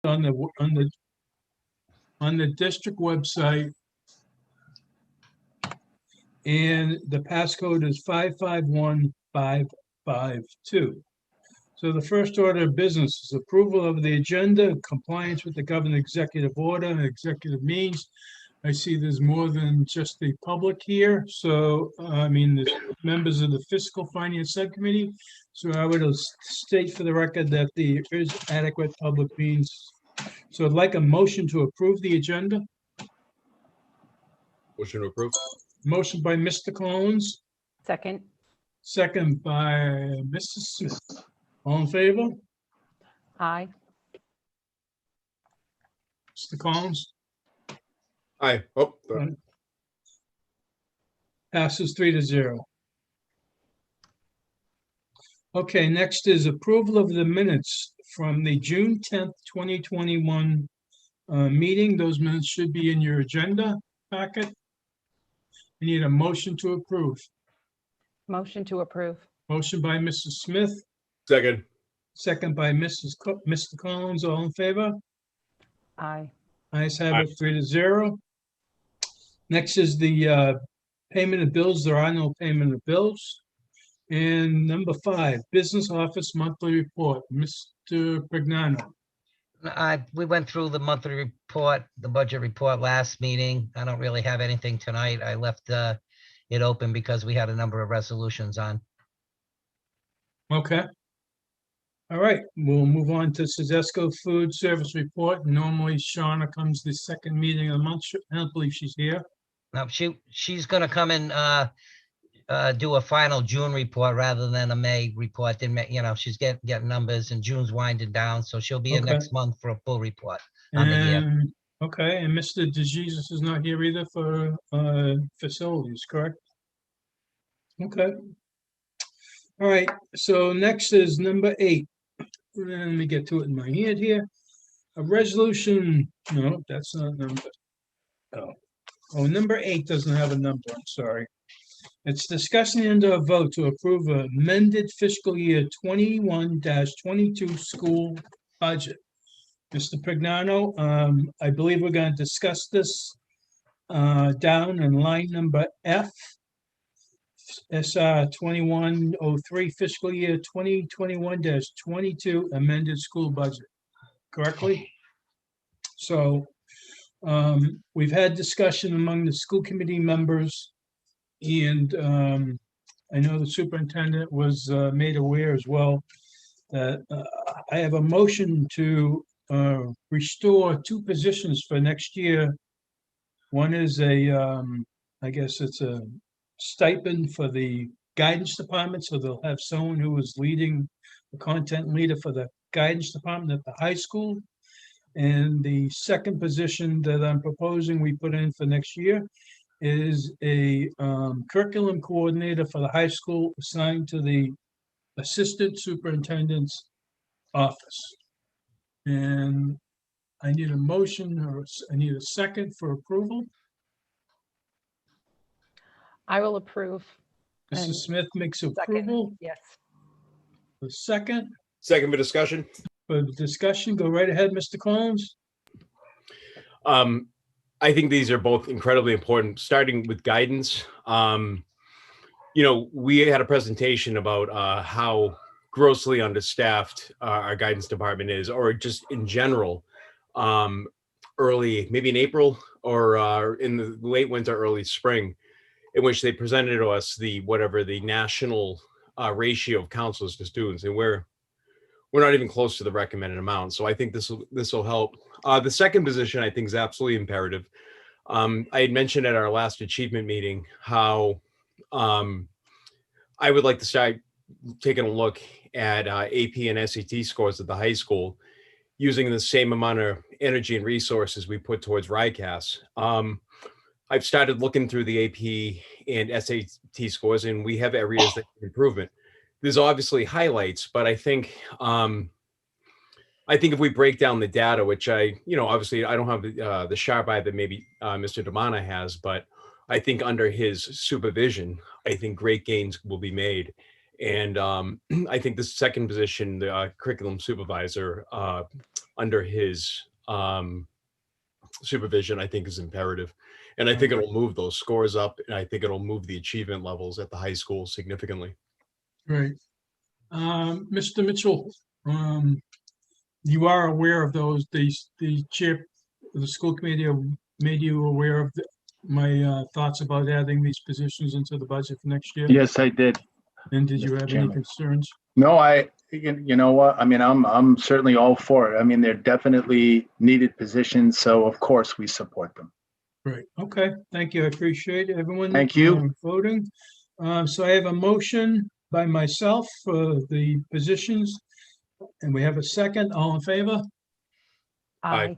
on the district website, and the passcode is 551552. So the first order of business is approval of the agenda, compliance with the governor's executive order, executive means. I see there's more than just the public here. So, I mean, there's members of the Fiscal Finance Subcommittee. So I would state for the record that there is adequate public means. So I'd like a motion to approve the agenda. Motion to approve. Motion by Mr. Collins, Second. second by Mrs. Smith. All in favor? Aye. Mr. Collins? Aye. Oh, sorry. Passes 3-0. Okay, next is approval of the minutes from the June 10th, 2021 meeting. Those minutes should be in your agenda packet. We need a motion to approve. Motion to approve. Motion by Mrs. Smith, Second. second by Mr. Collins. All in favor? Aye. Ayes have it, 3-0. Next is the payment of bills. There are no payment of bills. And number 5, business office monthly report. Mr. Pregnano. We went through the monthly report, the budget report last meeting. I don't really have anything tonight. I left it open because we had a number of resolutions on. Okay. All right, we'll move on to Sodexo Food Service Report. Normally Shauna comes the second meeting of the month. I don't believe she's here. Now, she's gonna come and do a final June report rather than a May report. Then, she's getting numbers, and June's winding down, so she'll be in Okay. next month for a full report on the year. And, okay, and Mr. DeJesus is not here either for facilities, correct? Okay. All right, so next is number 8. Let me get to it in my hand here. A resolution, no, that's not number. Oh, number 8 doesn't have a number, I'm sorry. It's discussing and a vote to approve amended fiscal year 21-22 school budget. Mr. Pregnano, I believe we're going to discuss this down in line number F. SR 2103 fiscal year 2021-22 amended school budget, correctly? So we've had discussion among the school committee members, and I know the superintendent was made aware as well that I have a motion to restore 2 positions for next year. One is I guess it's a stipend for the guidance department, so they'll have someone who is leading the content leader for the guidance department at the high school. And the second position that I'm proposing we put in for next year is a curriculum coordinator for the high school assigned to the assistant superintendent's office. And I need a motion, or I need a second for approval. I will approve. Mrs. And Smith makes second. approval. Yes. The second, Second for discussion. for the discussion, go right ahead, Mr. Collins. I think these are both incredibly important, starting with guidance. We had a presentation about how grossly understaffed our guidance department is, or just in general, early, maybe in April or in the late winter, early spring, in which they presented to us the national ratio of counselors to students, and we're not even close to the recommended amount. So I think this will help. The second position I think is absolutely imperative. I had mentioned at our last achievement meeting how I would like to start taking a look at AP and SAT scores at the high school, using the same amount of energy and resources we put towards RICAS. I've started looking through the AP and SAT scores, and we have areas that need improvement. There's obviously highlights, but I think if we break down the data, which obviously I don't have the sharp eye that maybe Mr. Damana has, but I think under his supervision, I think great gains will be made. And I think the second position, the curriculum supervisor, under his supervision, I think is imperative. And I think it'll move those scores up, and I think it'll move the achievement levels at the high school significantly. Right. Mr. Mitchell, you are aware of those, the chair of the school committee have made you aware of my thoughts about adding these positions into the budget for next year? Yes, I did. And did you Mr. have any Chairman. concerns? No, you know what? I mean, I'm certainly all for it. I mean, they're definitely needed positions, so of course we support them. Right, okay, thank you, I appreciate everyone. Thank you. Voting. So I have a motion by myself for the positions, and we have a second, all in favor? Aye.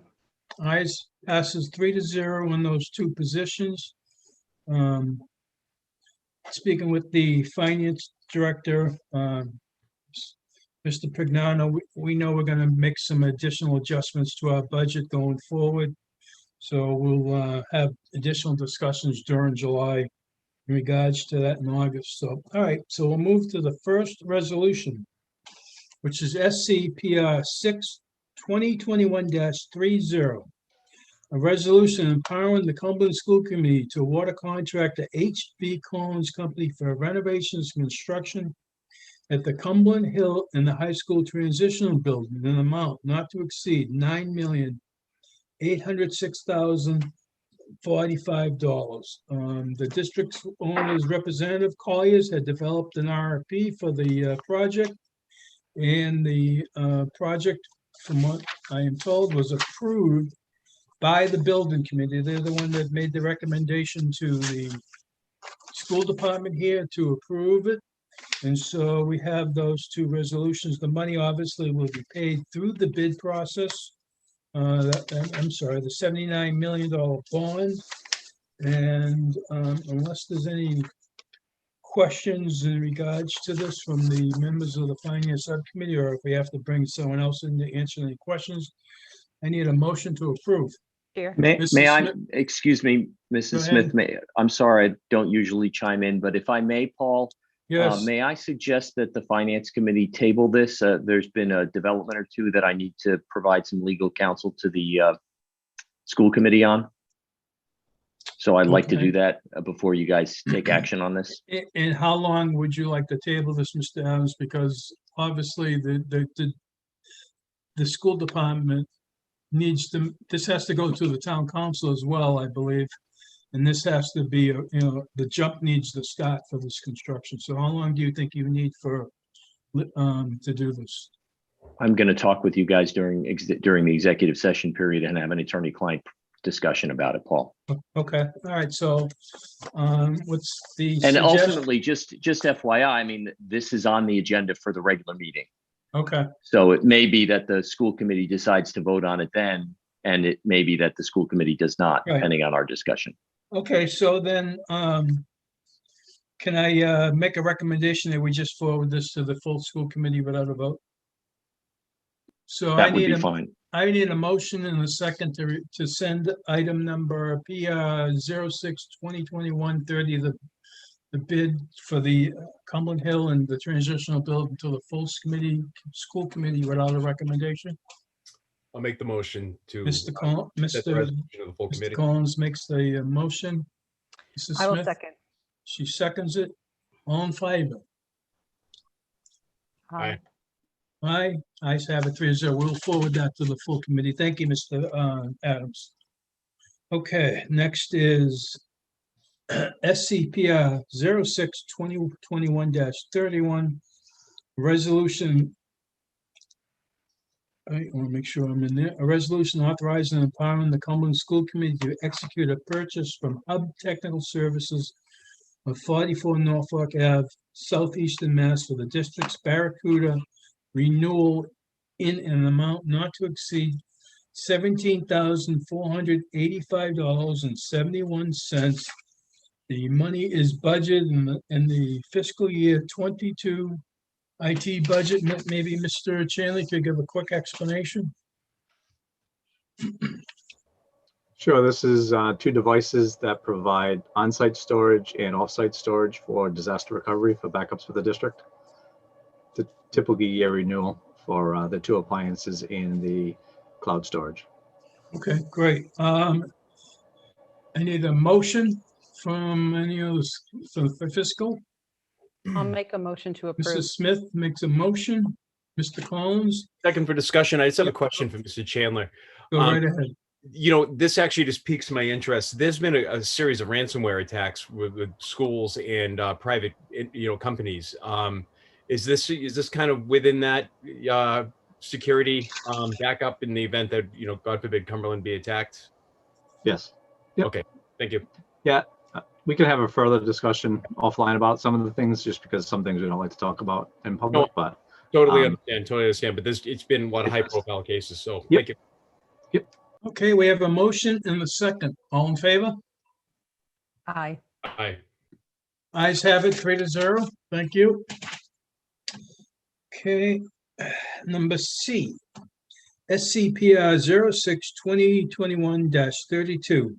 Ayes, passes 3-0 on those two positions. Speaking with the finance director, Mr. Pignano, we know we're gonna make some additional adjustments to our budget going forward. So we'll have additional discussions during July in regards to that in August. So, all right, so we'll move to the first resolution, which is SCPR 6/2021-30. A resolution empowering the Cumberland School Committee to award a contract to H.B. Collins Company for renovations and construction at the Cumberland Hill and the high school transitional building in an amount not to exceed $9,806,045. The district's owner's representative Colliers had developed an RFP for the project, and the project, from what I am told, was approved by the building committee. They're the one that made the recommendation to the school department here to approve it. And so we have those two resolutions. The money obviously will be paid through the bid process. I'm sorry, the $79 million bond. And unless there's any questions in regards to this from the members of the finance subcommittee, or if we have to bring someone else in to answer any questions, I need a motion to approve. Chair. May Mrs. I, Smith? excuse me, Mrs. Smith, I'm sorry, I don't usually chime in, but if I may, Paul, Yes, may I suggest that the Finance Committee table this? There's been a development or two that I need to provide some legal counsel to the school committee on. So I'd like to Okay. do that before you guys take action on this. and how long would you like to table this, Mr. Adams? Because obviously the school department needs to, this has to go to the town council as well, I believe. And this has to be, the jump needs to start for this construction. So how long do you think you need for, to do this? I'm going to talk with you guys during the executive session period and have an attorney-client discussion about it, Paul. Okay, all right, so, what's the And suggestion? ultimately, just FYI, I mean, this is on the agenda for the regular meeting. Okay, So it may be that the school committee decides to vote on it then, and it may be that the school committee does not, Right. depending on our discussion. okay, so then, can I, make a recommendation that we just forward this to the full school committee without a vote? So I That would need be a, fine. I need a motion and a second to send item number PR 06/2021-30, the bid for the Cumberland Hill and the transitional building to the full school committee without a recommendation. I'll make the motion to Mr. Col, set the Mr. resolution of the full Mr. committee. Collins makes the motion. Mrs. I will Smith, second. she seconds it. All in favor? Aye. Aye, ayes have it 3-0. We'll forward that to the full committee. Thank you, Mr. Adams. Okay, next is SCPR 06/2021-31, resolution. I want to make sure I'm in there. A resolution authorizing and empowering the Cumberland School Committee to execute a purchase from Hub Technical Services of 44 Norfolk Ave, Southeastern Mass, for the district's Barracuda renewal in an amount not to exceed $17,485.71. The money is budgeted in the fiscal year 22 IT budget. Maybe Mr. Chanley could give a quick explanation. Sure, this is two devices that provide on-site storage and off-site storage for disaster recovery for backups for the district. The typical year renewal for the two appliances in the cloud storage. Okay, great. I need a motion from any of those for fiscal. I'll make a motion to approve. Mrs. Smith makes a motion. Mr. Collins, Second for discussion, I just have a Yep. question for Mr. Chandler. go Um, right ahead. You know, this actually just piques my interest. There's been a series of ransomware attacks with schools and private, companies. Is this kind of within that security backup in the event that, God forbid, Cumberland be attacked? Yes. Yep. Okay, thank you. Yeah, we can have a further discussion offline about some of the things, just because some things we don't like to talk about in public, but Totally Um, understand. But it's been a lot of high profile cases. So Yep. thank you. Okay, we have a motion and a second. All in favor? Aye. Aye. Ayes have it, 3-0. Thank you. Okay, number C, SCPR 06/2021-32.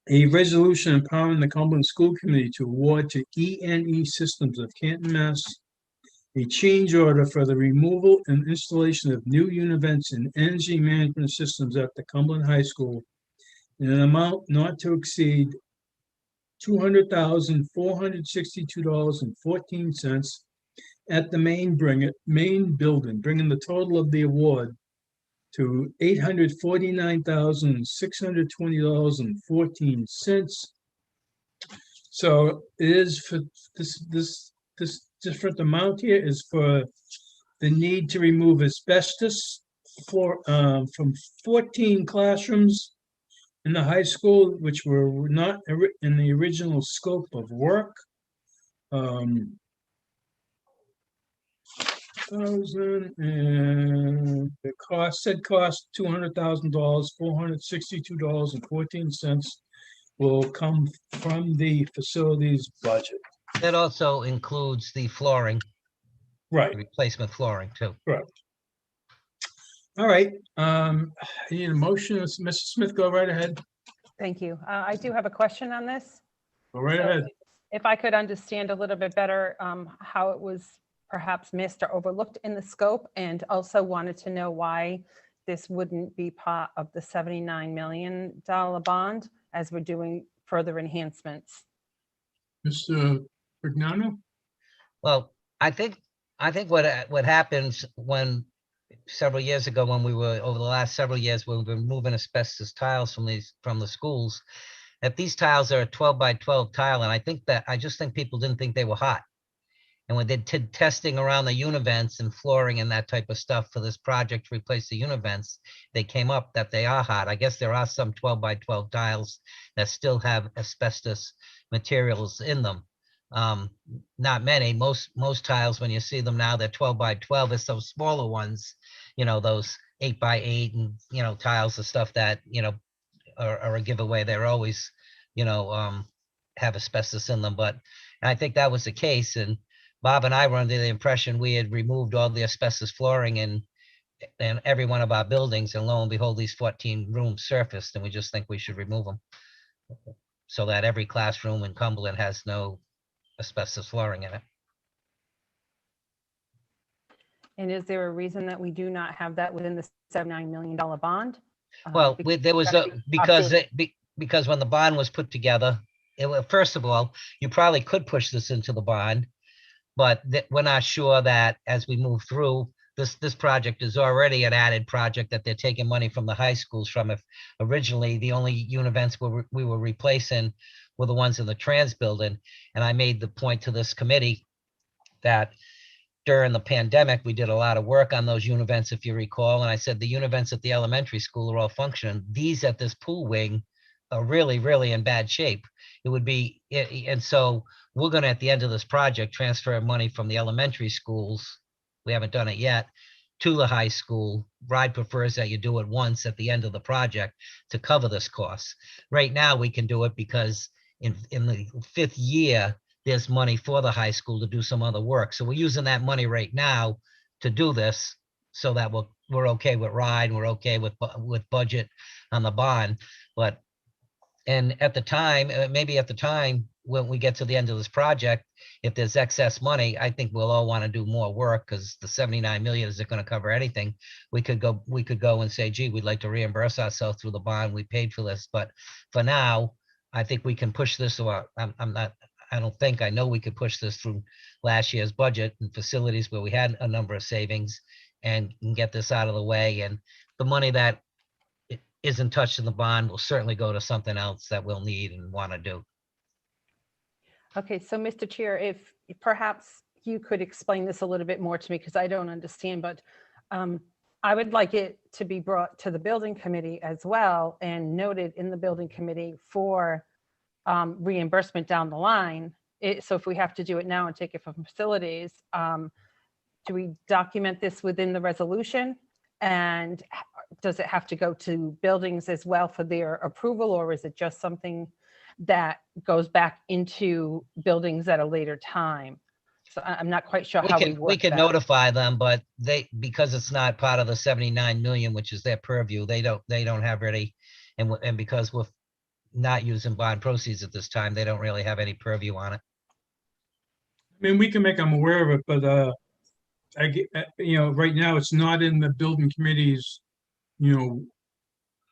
A resolution empowering the Cumberland School Committee to award to ENE Systems of Canton, Mass. A change order for the removal and installation of new univents and energy management systems at the Cumberland High School in an amount not to exceed $200,462.14 at the main building, bringing the total of the award to $849,620.14. So it is for this different amount here is for the need to remove asbestos from 14 classrooms in the high school, which were not in the original scope of work. And the cost $200,000, $462.14 will come from the facilities budget. That also includes the flooring, Right, replacement flooring too. all right. I need a motion. Mrs. Smith, go right ahead. Thank you. I do have a question on this. Go right So ahead. If I could understand a little bit better how it was perhaps missed or overlooked in the scope, and also wanted to know why this wouldn't be part of the $79 million bond as we're doing further enhancements. Mr. Brignano? Well, I think what happens when several years ago, when we were over the last several years, when we've been moving asbestos tiles from the schools, that these tiles are a 12 by 12 tile, and I just think people didn't think they were hot. And when they did testing around the univents and flooring and that type of stuff for this project to replace the univents, they came up that they are hot. I guess there are some 12 by 12 tiles that still have asbestos materials in them. Not many. Most tiles, when you see them now, they're 12 by 12. It's those smaller ones, those 8 by 8 and tiles and stuff that are a giveaway. They're always have asbestos in them. But I think that was the case, and Bob and I were under the impression we had removed all the asbestos flooring in every one of our buildings, and lo and behold, these 14 rooms surfaced, and we just think we should remove them so that every classroom in Cumberland has no asbestos flooring in it. And is there a reason that we do not have that within the $79 million bond? Well, Because there was it's gotta be because when the bond was put together, first of all, you probably could push this into the bond, but we're not sure that as we move through, this project is already an added project that they're taking money from the high schools from. If originally the only univents we were replacing were the ones in the trans building, and I made the point to this committee that during the pandemic, we did a lot of work on those univents, if you recall, and I said the univents at the elementary school are all functioning. These at this pool wing are really, really in bad shape. It would be, and so we're gonna, at the end of this project, transfer money from the elementary schools, we haven't done it yet, to the high school. RIDE prefers that you do it once at the end of the project to cover this cost. Right now, we can do it because in the 5th year, there's money for the high school to do some other work. So we're using that money right now to do this, so that we're okay with RIDE, and we're okay with budget on the bond. And at the time, maybe at the time, when we get to the end of this project, if there's excess money, I think we'll all want to do more work because the 79 million isn't going to cover anything. We could go and say, gee, we'd like to reimburse ourselves through the bond. We paid for this, but for now, I think we can push this. I know we could push this through last year's budget and facilities where we had a number of savings and get this out of the way. And the money that isn't touched in the bond will certainly go to something else that we'll need and want to do. Okay, so Mr. Chair, if perhaps you could explain this a little bit more to me, because I don't understand, but I would like it to be brought to the building committee as well and noted in the building committee for reimbursement down the line. So if we have to do it now and take it from facilities, do we document this within the resolution? And does it have to go to buildings as well for their approval, or is it just something that goes back into buildings at a later time? So I'm not quite sure how we work We can that. notify them, but because it's not part of the 79 million, which is their purview, they don't have ready. And because we're not using bond proceeds at this time, they don't really have any purview on it. I mean, we can make them aware of it, but right now it's not in the building committee's,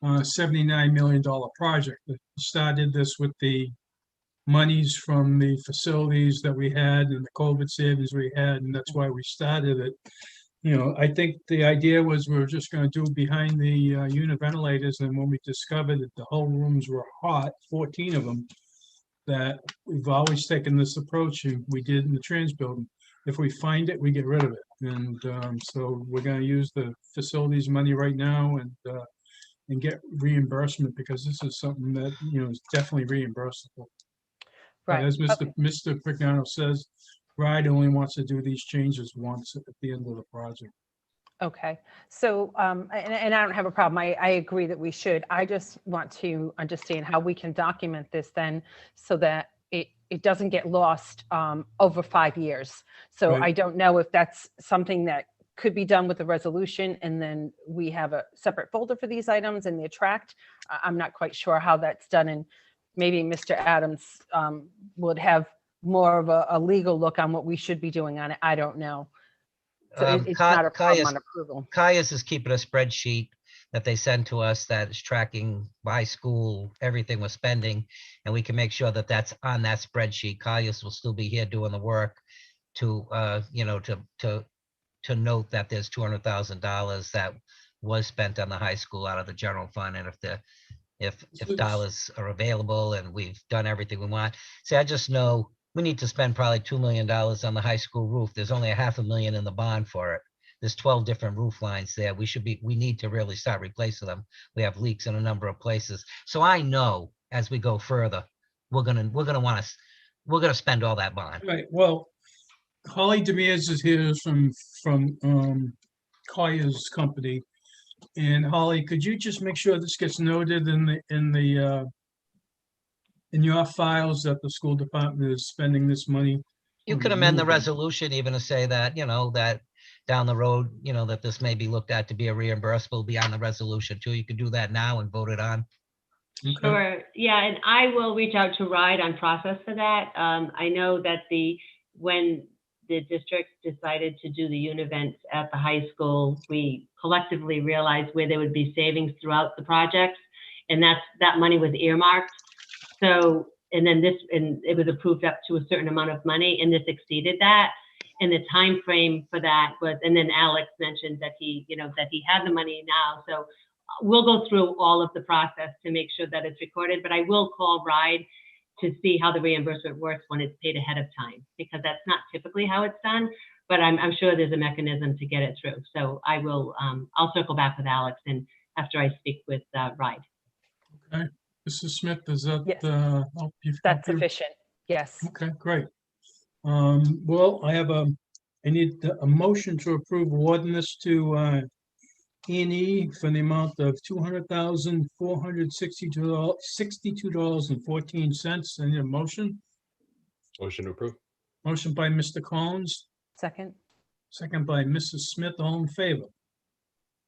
$79 million project. It started this with the monies from the facilities that we had and the COVID savings we had, and that's why we started it. I think the idea was we were just going to do behind the unit ventilators, and when we discovered that the whole rooms were hot, 14 of them, that we've always taken this approach, and we did in the trans building. If we find it, we get rid of it. And so we're going to use the facilities money right now and get reimbursement, because this is something that, is definitely reimbursable. But Right. as Mr. Pignano says, RIDE only wants to do these changes once at the end of the project. Okay, so, and I don't have a problem. I agree that we should. I just want to understand how we can document this then so that it doesn't get lost over 5 years. So Right. I don't know if that's something that could be done with the resolution, and then we have a separate folder for these items and the tract. I'm not quite sure how that's done, and maybe Mr. Adams would have more of a legal look on what we should be doing on it. I don't know. So it's not a problem on approval. Caius is keeping a spreadsheet that they send to us that is tracking by school, everything we're spending, and we can make sure that that's on that spreadsheet. Caius will still be here doing the work to, to note that there's $200,000 that was spent on the high school out of the general fund, and if dollars are available and we've done everything we want. See, I just know we need to spend probably $2 million on the high school roof. There's only $500,000 in the bond for it. There's 12 different roof lines there. We need to really start replacing them. We have leaks in a number of places. So I know as we go further, we're gonna spend all that bond. Right, well, Holly Demers is here from Colliers Company. And Holly, could you just make sure this gets noted in your files that the school department is spending this money? You on could amend the removal? resolution even to say that, that down the road, that this may be looked at to be a reimbursable beyond the resolution too. You could do that now and vote it on. Okay. Sure, yeah, and I will reach out to RIDE on process for that. I know that when the district decided to do the univents at the high school, we collectively realized where there would be savings throughout the projects, and that money was earmarked. So, and then it was approved up to a certain amount of money, and this exceeded that. And the time frame for that was, and then Alex mentioned that he had the money now. So we'll go through all of the process to make sure that it's recorded, but I will call RIDE to see how the reimbursement works when it's paid ahead of time, because that's not typically how it's done, but I'm sure there's a mechanism to get it through. So I will, I'll circle back with Alex and after I speak with RIDE. Okay, Mrs. Smith, does that Yes. help you? That's sufficient. Yes. Okay, great. Well, I need a motion to approve awarding this to E&E for the amount of $200,462.14. I need a motion. Motion to approve. Motion by Mr. Collins, Second. second by Mrs. Smith. All in favor?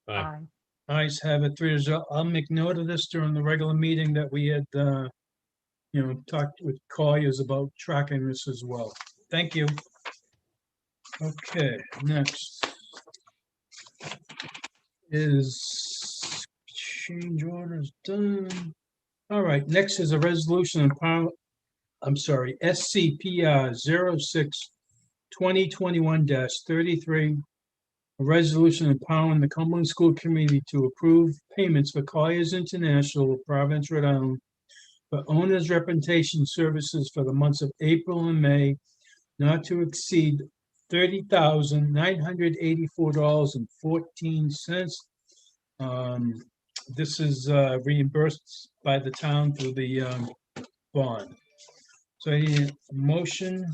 Aye. Ayes have it, 3-0. I'll make note of this during the regular meeting that we had, talk with Colliers about tracking this as well. Thank you. Okay, next is change orders done. All right, next is a resolution empower, I'm sorry, SCPR 06-2021-33. A resolution empowering the Cumberland School Committee to approve payments for Colliers International of Providence, Rhode Island for owner's representation services for the months of April and May, not to exceed $30,984.14. This is reimbursed by the town through the bond. So I need a motion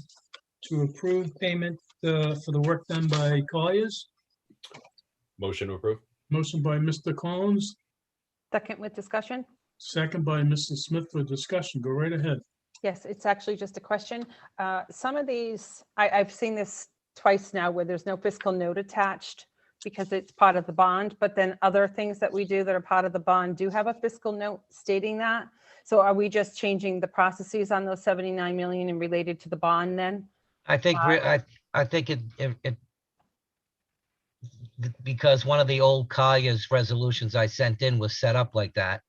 to approve payment for the work done by Colliers. Motion to approve. Motion by Mr. Collins, Second with discussion? second by Mrs. Smith for discussion. Go right ahead. Yes, it's actually just a question. Some of these, I've seen this twice now where there's no fiscal note attached because it's part of the bond, but then other things that we do that are part of the bond do have a fiscal note stating that. So are we just changing the processes on those 79 million and related to the bond then? I think, I think it, because one of the old Colliers resolutions I sent in was set up like that.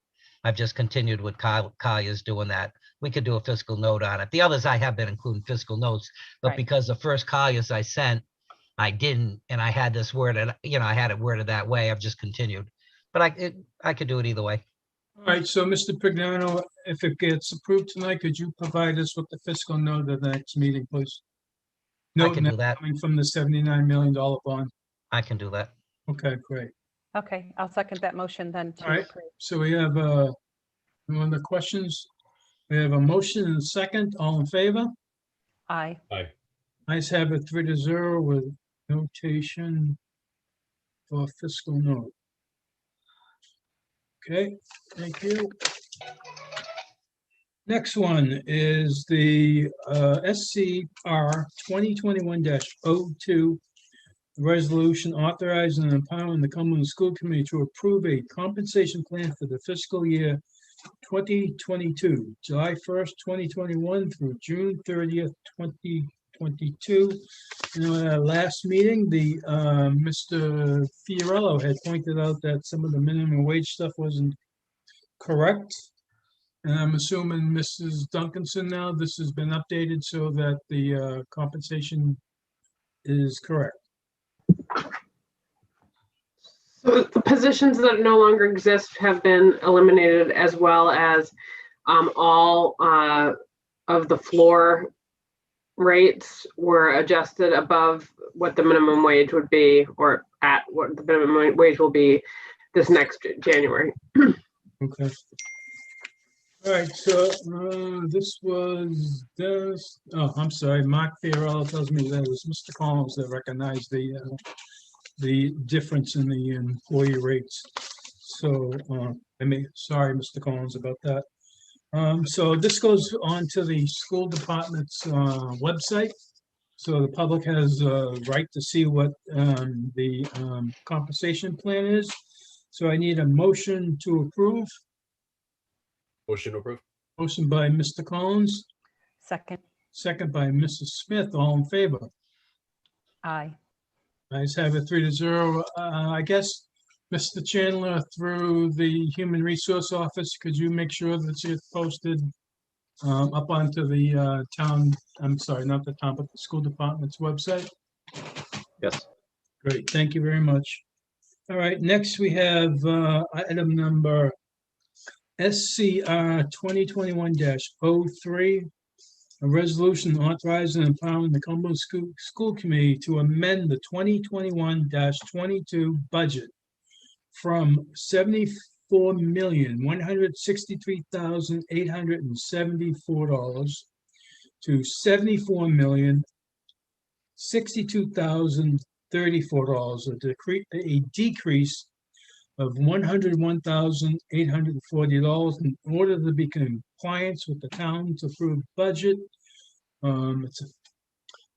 I've just continued with Colliers doing that. We could do a fiscal note on it. The others I have been including fiscal notes, but Right. because the first Colliers I sent, I didn't, and I had this worded, I had it worded that way. I've just continued, but I could do it either way. All right, so Mr. Pignano, if it gets approved tonight, could you provide us with the fiscal note at the next meeting, please? I Note can do that. coming from the $79 million bond. I can do that. Okay, great. Okay, I'll second that motion then to All right. approve. So we have any other questions? We have a motion and a second. All in favor? Aye. Ayes have it 3-0 with notation for fiscal note. Okay, thank you. Next one is the SCR 2021-02 resolution authorizing and empowering the Cumberland School Committee to approve a compensation plan for the fiscal year 2022, July 1st, 2021 through June 30th, 2022. At our last meeting, Mr. Fiorello had pointed out that some of the minimum wage stuff wasn't correct. And I'm assuming Mrs. Duncanson now, this has been updated so that the compensation is correct. So the positions that no longer exist have been eliminated, as well as all of the floor rates were adjusted above what the minimum wage would be, or at what the minimum wage will be this next January. Okay. All right, so this was this, oh, I'm sorry, Mark Fiorello tells me that it was Mr. Collins that recognized the difference in the employee rates. So, sorry, Mr. Collins, about that. So this goes on to the school department's website. So the public has a right to see what the compensation plan is. So I need a motion to approve. Motion to approve. Motion by Mr. Collins, Second. second by Mrs. Smith. All in favor? Aye. Ayes have it 3-0. I guess, Mr. Chandler, through the Human Resource Office, could you make sure that it's posted up onto the town, I'm sorry, not the town, but the school department's website? Yes. Great, thank you very much. All right, next we have item number SCR 2021-03, a resolution authorizing and empowering the Cumberland School Committee to amend the 2021-22 budget from $74,163,874 to $74,062,034, a decrease of $101,840 in order to be in compliance with the town's approved budget.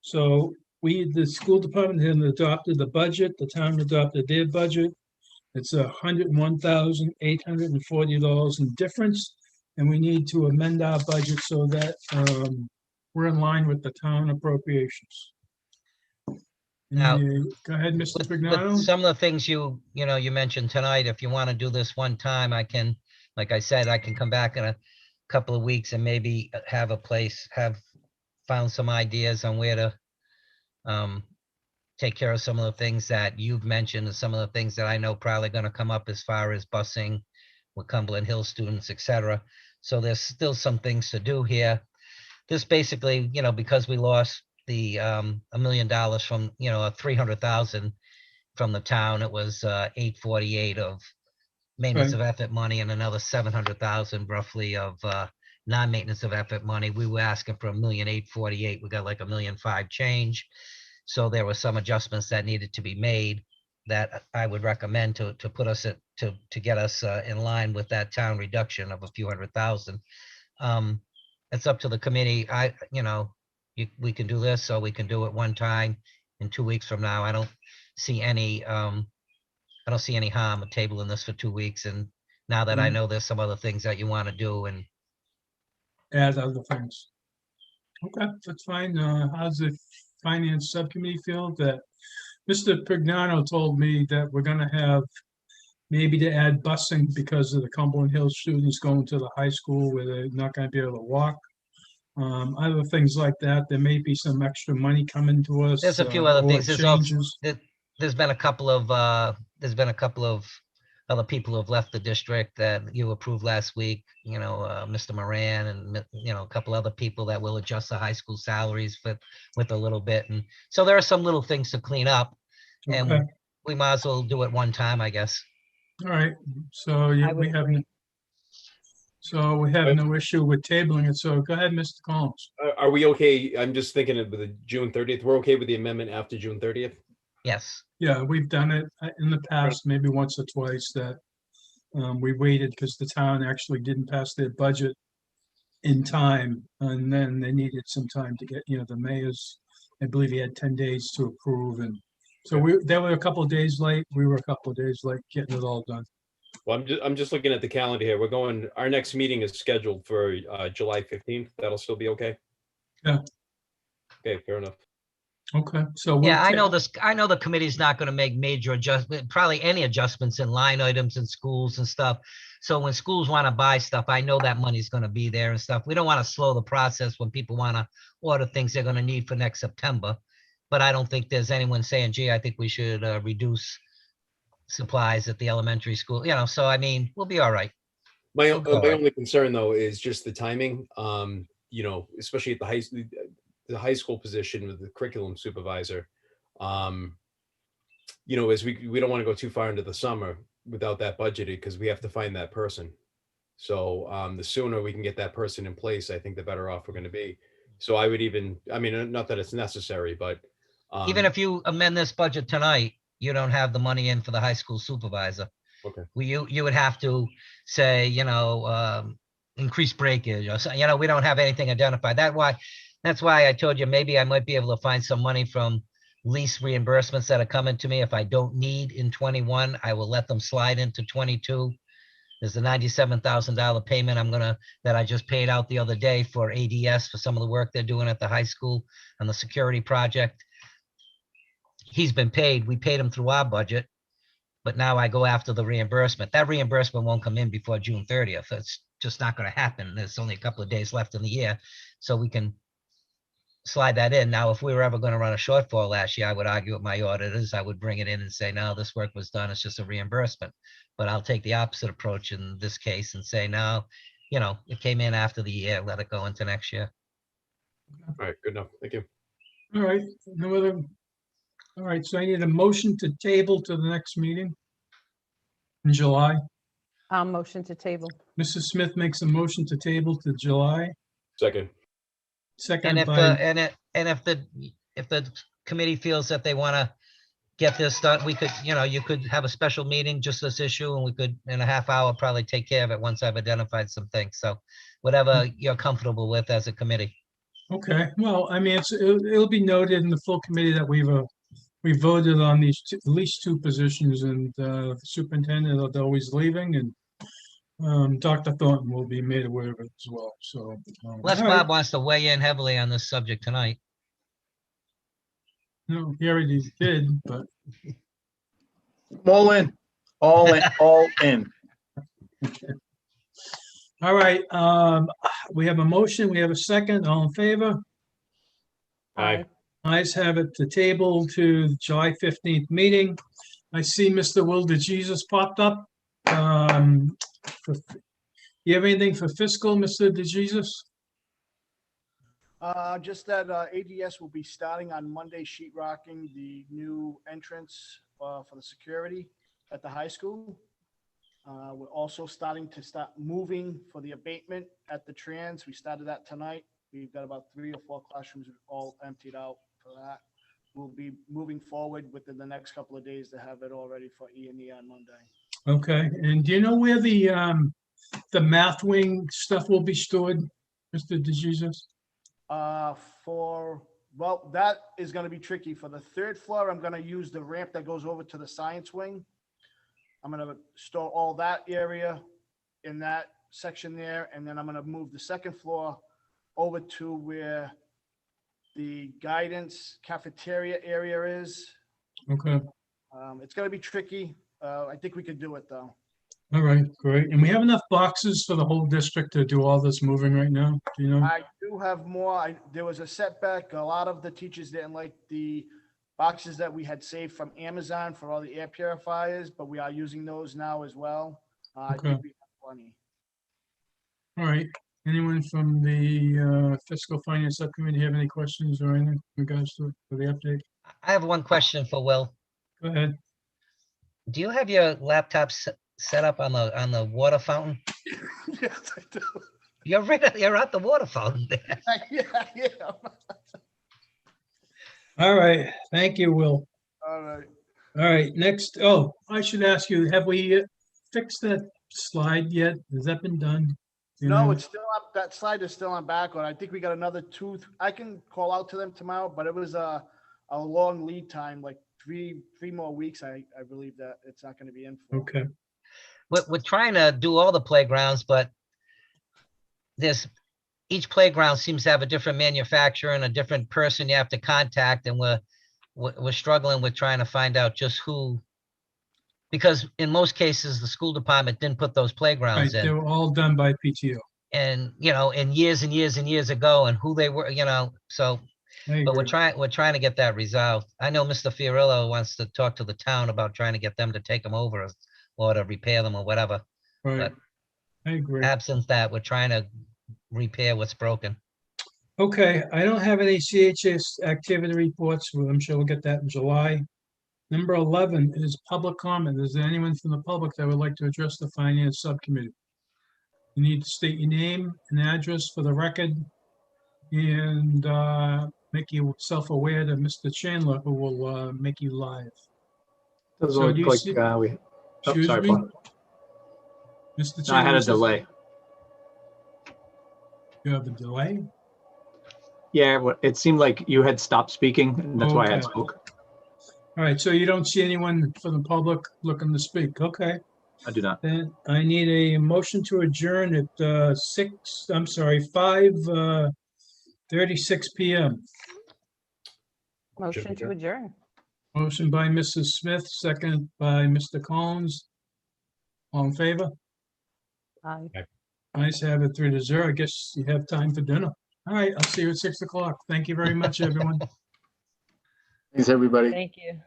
So the school department had adopted the budget, the town adopted their budget. It's $101,840 in difference. and we need to amend our budget so that we're in line with the town appropriations. Now, Go ahead, Mr. With Pignano. some of the things you mentioned tonight, if you want to do this one time, I can, like I said, I can come back in a couple of weeks and maybe have found some ideas on where to take care of some of the things that you've mentioned and some of the things that I know probably going to come up as far as busing with Cumberland Hill students, et cetera. So there's still some things to do here. This basically, because we lost the $1 million from, 300,000 from the town, it was 848 of maintenance of effort money and another 700,000 roughly of non-maintenance of effort money. We were asking for $1,848,000. We got like $1,005,000 change. So there were some adjustments that needed to be made that I would recommend to put us to get us in line with that town reduction of a few $100,000. It's up to the committee. We can do this, or we can do it one time in 2 weeks from now. I don't see any harm of tabling this for 2 weeks. And now that I know there's some other things that you want to do and add other things. Okay, that's fine. How's the finance subcommittee feel? That Mr. Pignano told me that we're gonna have maybe to add busing because of the Cumberland Hill students going to the high school where they're not gonna be able to walk. Other things like that. There may be some extra money coming to us. there's a few other or things. changes. There's been a couple of other people who have left the district that you approved last week, Mr. Moran and, a couple other people that will adjust the high school salaries with a little bit. And so there are some little things to clean up, and Okay. we might as well do it one time, I guess. All right, so yeah, I would we have, agree. so we have no issue with tabling it. So go ahead, Mr. Collins. Are we okay? I'm just thinking of the June 30th. We're okay with the amendment after June 30th? Yes. Yeah, we've done it in the past, maybe once or twice that we waited because the town actually didn't pass their budget in time. And then they needed some time to get, the mayor's, I believe he had 10 days to approve. And so they were a couple of days late. We were a couple of days late getting it all done. Well, I'm just looking at the calendar here. Our next meeting is scheduled for July 15th. That'll still be okay? Yeah. Okay, fair enough. Okay, so. Yeah, I know this. I know the committee's not going to make major adjustment, probably any adjustments in line items in schools and stuff. So when schools want to buy stuff, I know that money's going to be there and stuff. We don't want to slow the process when people want to order things they're going to need for next September. But I don't think there's anyone saying, gee, I think we should reduce supplies at the elementary school, so I mean, we'll be all right. My We'll be all right. only concern though is just the timing. Especially at the high school position with the curriculum supervisor. As we don't want to go too far into the summer without that budgeted because we have to find that person. So the sooner we can get that person in place, I think the better off we're going to be. So I would not that it's necessary, but Even if you amend this budget tonight, you don't have the money in for the high school supervisor. Okay. You would have to say, increase breakage or something, we don't have anything identified. That's why I told you, maybe I might be able to find some money from lease reimbursements that are coming to me. If I don't need in 21, I will let them slide into 22. There's a $97,000 payment that I just paid out the other day for ADS for some of the work they're doing at the high school on the security project. He's been paid. We paid him through our budget, but now I go after the reimbursement. That reimbursement won't come in before June 30th. It's just not going to happen. There's only a couple of days left in the year, so we can slide that in. Now, if we were ever going to run a shortfall last year, I would argue with my auditors. I would bring it in and say, no, this work was done. It's just a reimbursement. But I'll take the opposite approach in this case and say, no, it came in after the year. Let it go into next year. all right, good enough. Thank you. All right, no other. All right, so I need a motion to table to the next meeting in July. I'll motion to table. Mrs. Smith makes a motion to table to July. Second. Second And by, if the committee feels that they want to get this done, we could, you could have a special meeting, just this issue, and we could, in a half hour, probably take care of it once I've identified some things. So whatever you're comfortable with as a committee. okay, well, I mean, it'll be noted in the full committee that we voted on these at least two positions, and the superintendent, although he's leaving, and Dr. Thornton will be made aware of it as well, so. Unless all right. Bob wants to weigh in heavily on this subject tonight. No, he already did, but All in, all in, all in. all right, we have a motion, we have a second, all in favor? Aye. Ayes have it to table to July 15th meeting. I see Mr. Will DeJesus popped up. You have anything for fiscal, Mr. DeJesus? Just that ADS will be starting on Monday, sheetrocking the new entrance for the security at the high school. We're also starting to moving for the abatement at the trans. We started that tonight. We've got about 3 or 4 classrooms all emptied out for that. We'll be moving forward within the next couple of days to have it all ready for E&E on Monday. Okay, and do you know where the math wing stuff will be stored, Mr. DeJesus? Well, that is going to be tricky. For the 3rd floor, I'm going to use the ramp that goes over to the science wing. I'm going to store all that area in that section there, and then I'm going to move the 2nd floor over to where the guidance cafeteria area is. Okay, It's going to be tricky. I think we could do it though. all right, great. And we have enough boxes for the whole district to do all this moving right now, do you know? I do have more. There was a setback. A lot of the teachers didn't like the boxes that we had saved from Amazon for all the air purifiers, but we are using those now as well. I Okay. think we have plenty. All right, anyone from the fiscal finance subcommittee have any questions or anything in regards to for the update? I have one question for Will. Go ahead. Do you have your laptop set up on the water fountain? Yes, I do. You're at the water fountain there. Yeah. All right, thank you, Will. All right. All right, next, oh, I should ask you, have we fixed that slide yet? Has that been done? You No, know? it's still up. That slide is still on backward. I think we got another 2. I can call out to them tomorrow, but it was a long lead time, like three more weeks. I believe that it's not going to be in for. Okay, We're trying to do all the playgrounds, but each playground seems to have a different manufacturer and a different person you have to contact, and we're struggling with trying to find out just who, because in most cases, the school department didn't put those right, playgrounds they in. were all done by PTO. And, in years and years and years ago, and who they were, so, I but we're agree. trying to get that resolved. I know Mr. Fiorillo wants to talk to the town about trying to get them to take them over or to repair them or whatever. Right, I agree. Absent that, we're trying to repair what's broken. Okay, I don't have any CHS activity reports. Well, I'm sure we'll get that in July. Number 11 is public comment. Is there anyone from the public that would like to address the finance subcommittee? You need to state your name and address for the record and make yourself aware to Mr. Chandler, who will make you live. Doesn't So do look you like see- we. Oh, Excuse sorry, me? Paul. Mr. No, I had Chandler, a delay. you have a delay? Yeah, it seemed like you had stopped speaking, and that's why I had Okay. spoke. All right, so you don't see anyone from the public looking to speak? Okay. I do not. Then I need a motion to adjourn at 5:36 PM. Motion to adjourn. Motion by Mrs. Smith, second by Mr. Collins. All in favor? Aye. Ayes have it 3-0. I guess you have time for dinner. All right, I'll see you at 6 o'clock. Thank you very much, everyone. Thanks, everybody. Thank you.